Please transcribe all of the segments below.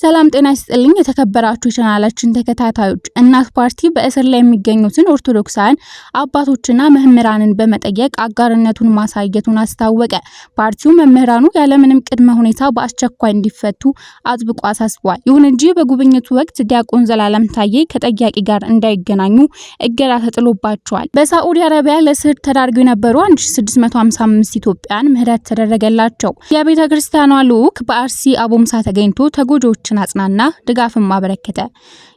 ሰላም ጤና ይስጥልኝ የተከበራችሁ ቻናላችን ተከታታዮች እናት ፓርቲ በእስር ላይ የሚገኙትን ኦርቶዶክሳውያን አባቶችና መምህራንን በመጠየቅ አጋርነቱን ማሳየቱን አስታወቀ። ፓርቲው መምህራኑ ያለምንም ቅድመ ሁኔታ በአስቸኳይ እንዲፈቱ አጥብቆ አሳስቧል። ይሁን እንጂ በጉብኝቱ ወቅት ዲያቆን ዘላለም ታዬ ከጠያቂ ጋር እንዳይገናኙ እገዳ ተጥሎባቸዋል። በሳዑዲ አረቢያ ለእስር ተዳርገው የነበሩ 1655 ኢትዮጵያውያን ምህረት ተደረገላቸው። የቤተ ክርስቲያኗ ልዑክ በአርሲ አቦምሳ ተገኝቶ ተጎጂዎችን አጽናና ድጋፍም አበረከተ።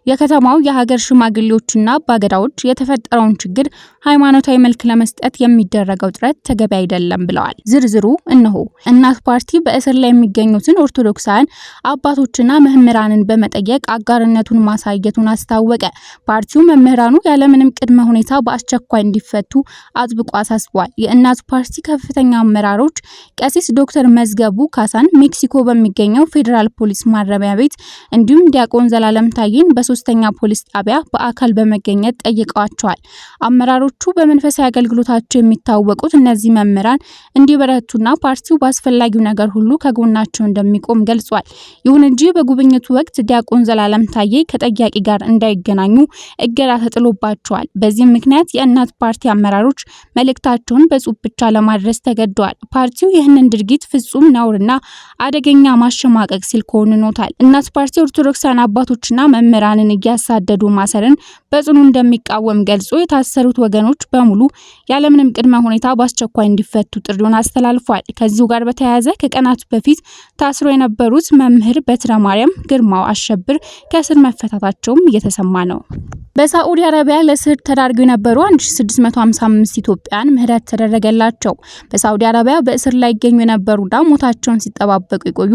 የከተማው የሀገር ሽማግሌዎችና አባገዳዎች የተፈጠረውን ችግር ሃይማኖታዊ መልክ ለመስጠት የሚደረገው ጥረት ተገቢ አይደለም ብለዋል። ዝርዝሩ እነሆ። እናት ፓርቲ በእስር ላይ የሚገኙትን ኦርቶዶክሳውያን አባቶችና መምህራንን በመጠየቅ አጋርነቱን ማሳየቱን አስታወቀ። ፓርቲው መምህራኑ ያለምንም ቅድመ ሁኔታ በአስቸኳይ እንዲፈቱ አጥብቆ አሳስቧል። የእናት ፓርቲ ከፍተኛ አመራሮች ቀሲስ ዶክተር መዝገቡ ካሳን ሜክሲኮ በሚገኘው ፌዴራል ፖሊስ ማረሚያ ቤት እንዲሁም ዲያቆን ዘላለም ታዬን በሶስተኛ ፖሊስ ጣቢያ በአካል በመገኘት ጠይቀዋቸዋል። አመራሮቹ በመንፈሳዊ አገልግሎታቸው የሚታወቁት እነዚህ መምህራን እንዲበረቱና ፓርቲው በአስፈላጊው ነገር ሁሉ ከጎናቸው እንደሚቆም ገልጿል። ይሁን እንጂ በጉብኝቱ ወቅት ዲያቆን ዘላለም ታዬ ከጠያቂ ጋር እንዳይገናኙ እገዳ ተጥሎባቸዋል። በዚህም ምክንያት የእናት ፓርቲ አመራሮች መልእክታቸውን በጽሁፍ ብቻ ለማድረስ ተገደዋል። ፓርቲው ይህንን ድርጊት ፍጹም ነውርና አደገኛ ማሸማቀቅ ሲል ኮንኖታል። እናት ፓርቲ ኦርቶዶክሳውያን አባቶችና መምህራንን እያሳደዱ ማሰርን በጽኑ እንደሚቃወም ገልጾ የታሰሩት ወገኖች በሙሉ ያለምንም ቅድመ ሁኔታ በአስቸኳይ እንዲፈቱ ጥሪውን አስተላልፏል። ከዚሁ ጋር በተያያዘ ከቀናት በፊት ታስሮ የነበሩት መምህር በትረ ማርያም ግርማው አሸብር ከእስር መፈታታቸውም እየተሰማ ነው። በሳዑዲ አረቢያ ለእስር ተዳርገው የነበሩ 1655 ኢትዮጵያውያን ምህረት ተደረገላቸው። በሳዑዲ አረቢያ በእስር ላይ ይገኙ የነበሩና ሞታቸውን ሲጠባበቁ የቆዩ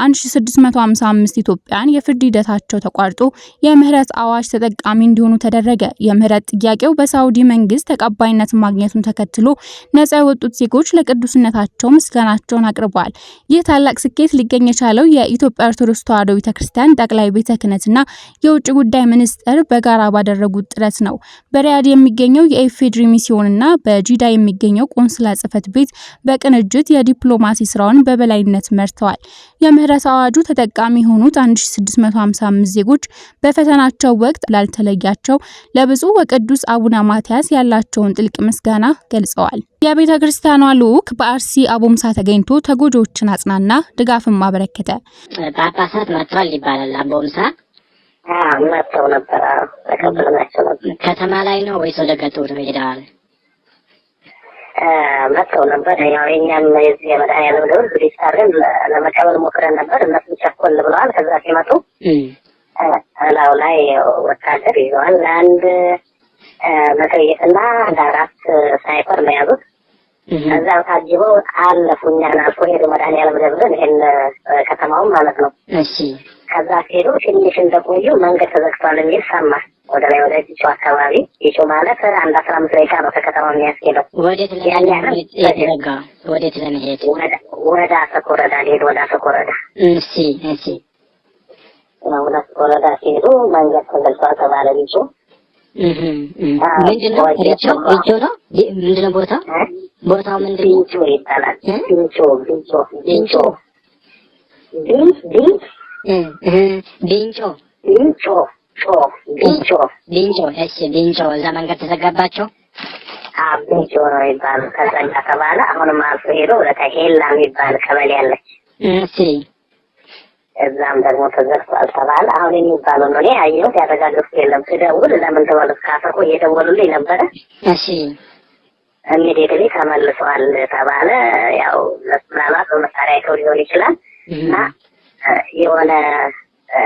1655 ኢትዮጵያውያን የፍርድ ሂደታቸው ተቋርጦ የምህረት አዋጅ ተጠቃሚ እንዲሆኑ ተደረገ። የምህረት ጥያቄው በሳዑዲ መንግስት ተቀባይነት ማግኘቱን ተከትሎ ነጻ የወጡት ዜጎች ለቅዱስነታቸው ምስጋናቸውን አቅርበዋል። ይህ ታላቅ ስኬት ሊገኝ የቻለው የኢትዮጵያ ኦርቶዶክስ ተዋሕዶ ቤተክርስቲያን ጠቅላይ ቤተ ክህነትና የውጭ ጉዳይ ሚኒስቴር በጋራ ባደረጉት ጥረት ነው። በሪያድ የሚገኘው የኢፌድሪ ሚስዮንና በጂዳ የሚገኘው ቆንስላ ጽሕፈት ቤት በቅንጅት የዲፕሎማሲ ስራውን በበላይነት መርተዋል። የምህረት አዋጁ ተጠቃሚ የሆኑት 1655 ዜጎች በፈተናቸው ወቅት ላልተለያቸው ለብፁዕ ወቅዱስ አቡነ ማትያስ ያላቸውን ጥልቅ ምስጋና ገልጸዋል። የቤተ ክርስቲያኗ ልዑክ በአርሲ አቦምሳ ተገኝቶ ተጎጂዎችን አጽናና ድጋፍም አበረከተ። ጳጳሳት መጥተዋል ይባላል። አቦምሳ መጥተው ነበር፣ ተቀብለናቸው ነበር። ከተማ ላይ ነው ወይስ ወደ ገጠሩ ሄደዋል? መጥተው ነበር። ያው የኛም የዚህ የመድኃኒዓለም ደውል ብሪስታርን ለመቀበል ሞክረን ነበር። እነሱ ቸኮል ብለዋል። ከዛ ሲመጡ እላው ላይ ወታደር ይዘዋል። አንድ መትረየስና አራት ሳይፈር ነው ያዙት። ከዛው ታጅበው አለፉ። እኛን አልፎ ሄዱ መድኃኒዓለም ደብርን፣ ይሄን ከተማውን ማለት ነው። እሺ ከዛ ሲሄዱ ትንሽ እንደቆዩ መንገድ ተዘግቷል የሚል ሰማ። ወደ ላይ ወደ ዲቾ አካባቢ፣ ዲቾ ማለት 15 ደቂቃ ነው ከከተማው የሚያስኬደው። ወዴት ለመሄድ ወደ አሰኮ ወረዳ ሊሄድ ወደ አሰኮ ወረዳ። እሺ ወደ አሰኮ ወረዳ ሲሄዱ መንገድ ተዘግቷል ተባለ። ዲቾ ምንድነው? ዲቾ ነው ምንድነው? ቦታው ምንድነው? ዲቾ ይባላል። ቢንጮ እሺ፣ ቢንጮ እዛ መንገድ ተዘጋባቸው። ቢንጮ ነው ይባላል። ከዛኛ ተባለ። አሁንም አልፎ ሄዶ ወደ ሄላ የሚባል ቀበሌ አለች። እሺ፣ እዛም ደግሞ ተዘግቷል ተባለ። አሁን የሚባለው ነው። እኔ አየሁት፣ ያረጋገጥኩት የለም። ስደውል ለምን ተወለስ ካፈቆ እየደወሉልኝ ነበረ። እሺ፣ ኢሚዲየትሊ ተመልሰዋል ተባለ። ያው ምናልባት በመሳሪያ አይተው ሊሆን ይችላል እና የሆነ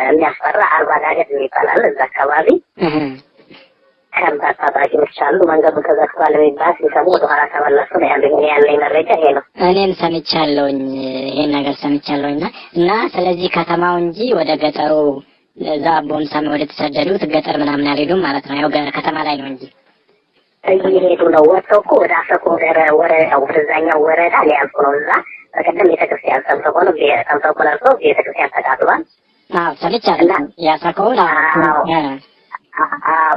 የሚያስፈራ አርባ ዳገት የሚባላል እዛ አካባቢ ከባድ ታጣቂዎች አሉ። መንገዱ ተዘግቷል የሚባል ሲሰሙ ወደኋላ ተመለሱ ነው ያለኝ መረጃ ይሄ ነው። እኔም ሰምቻለሁኝ፣ ይሄን ነገር ሰምቻለሁኝ። እና ስለዚህ ከተማው እንጂ ወደ ገጠሩ እዛ ቦምሳም ወደ ተሰደዱት ገጠር ምናምን አልሄዱም ማለት ነው። ያው ከተማ ላይ ነው እንጂ እየሄዱ ነው። ወጥተው እኮ ወደ አሰኮ ወረዳው ወደዛኛው ወረዳ ሊያልፉ ነው። እዛ በቀደም ቤተክርስቲያን ሰምተው ነው ቤተክርስቲያን ተቃጥሏል። ሰምቻለሁ። ያሰኮውን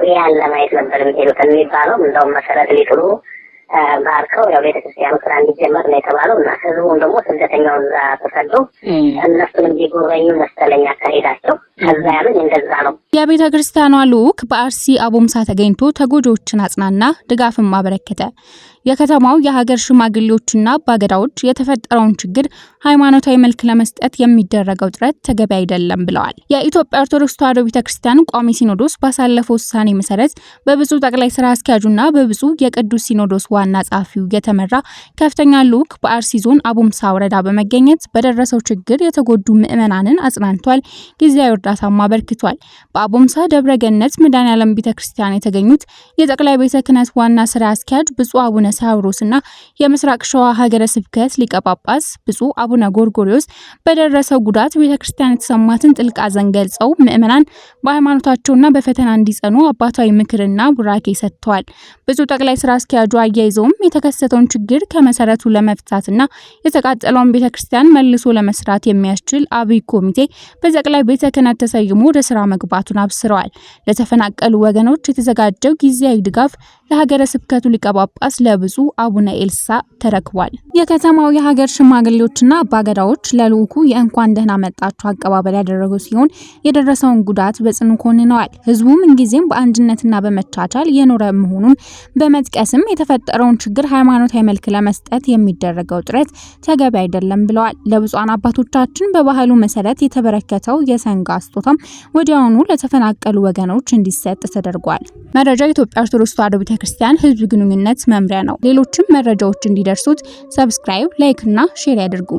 ያን ለማየት ነበር የሚሄዱት የሚባለው። እንደውም መሰረት ሊጥሉ ባርከው ያው ቤተክርስቲያኑ ስራ እንዲጀመር ነው የተባለው እና ህዝቡም ደግሞ ስደተኛውን እዛ ተሰዶ እነሱን እንዲጎበኙ መሰለኝ አካሄዳቸው። ከዛ ያሉኝ እንደዛ ነው። የቤተ ክርስቲያኗ ልዑክ በአርሲ አቦምሳ ተገኝቶ ተጎጂዎችን አጽናና፣ ድጋፍም አበረከተ። የከተማው የሀገር ሽማግሌዎችና አባገዳዎች የተፈጠረውን ችግር ሃይማኖታዊ መልክ ለመስጠት የሚደረገው ጥረት ተገቢ አይደለም ብለዋል። የኢትዮጵያ ኦርቶዶክስ ተዋሕዶ ቤተክርስቲያን ቋሚ ሲኖዶስ ባሳለፈው ውሳኔ መሰረት በብፁዕ ጠቅላይ ስራ አስኪያጁና በብፁዕ የቅዱስ ሲኖዶስ ዋና ጸሐፊው የተመራ ከፍተኛ ልዑክ በአርሲ ዞን አቦምሳ ወረዳ በመገኘት በደረሰው ችግር የተጎዱ ምዕመናንን አጽናንቷል፣ ጊዜያዊ እርዳታም አበርክቷል። በአቦምሳ ደብረ ገነት መድኃኔዓለም ቤተክርስቲያን የተገኙት የጠቅላይ ቤተ ክህነት ዋና ስራ አስኪያጅ ብፁዕ አቡነ ሳዊሮስና የምስራቅ ሸዋ ሀገረ ስብከት ሊቀ ጳጳስ ብፁዕ አቡነ ጎርጎሪዮስ በደረሰው ጉዳት ቤተክርስቲያን የተሰማትን ጥልቅ ሐዘን ገልጸው ምዕመናን በሃይማኖታቸውና በፈተና እንዲጸኑ አባታዊ ምክርና ቡራኬ ሰጥተዋል። ብፁዕ ጠቅላይ ስራ አስኪያጁ አያይዘውም የተከሰተውን ችግር ከመሰረቱ ለመፍታትና የተቃጠለውን ቤተክርስቲያን መልሶ ለመስራት የሚያስችል አብይ ኮሚቴ በጠቅላይ ቤተ ክህነት ተሰይሞ ወደ ስራ መግባቱን አብስረዋል። ለተፈናቀሉ ወገኖች የተዘጋጀው ጊዜያዊ ድጋፍ ለሀገረ ስብከቱ ሊቀ ጳጳስ ለብፁዕ አቡነ ኤልሳ ተረክቧል። የከተማው የሀገር ሽማግሌዎችና አባገዳዎች ለልዑኩ የእንኳን ደህና መጣችሁ አቀባበል ያደረጉ ሲሆን የደረሰውን ጉዳት በጽኑ ኮንነዋል። ህዝቡ ምንጊዜም በአንድነትና በመቻቻል የኖረ መሆኑን በመጥቀስም የተፈጠረውን ችግር ሃይማኖታዊ መልክ ለመስጠት የሚደረገው ጥረት ተገቢ አይደለም ብለዋል። ለብፁዓን አባቶቻችን በባህሉ መሰረት የተበረከተው የሰንጋ ስጦታም ወዲያውኑ ለተፈናቀሉ ወገኖች እንዲሰጥ ተደርጓል። መረጃ የኢትዮጵያ ኦርቶዶክስ ተዋሕዶ ቤተክርስቲያን ህዝብ ግንኙነት መምሪያ ነው። ሌሎችም መረጃዎች እንዲደርሱት ሰብስክራይብ፣ ላይክ እና ሼር ያድርጉ።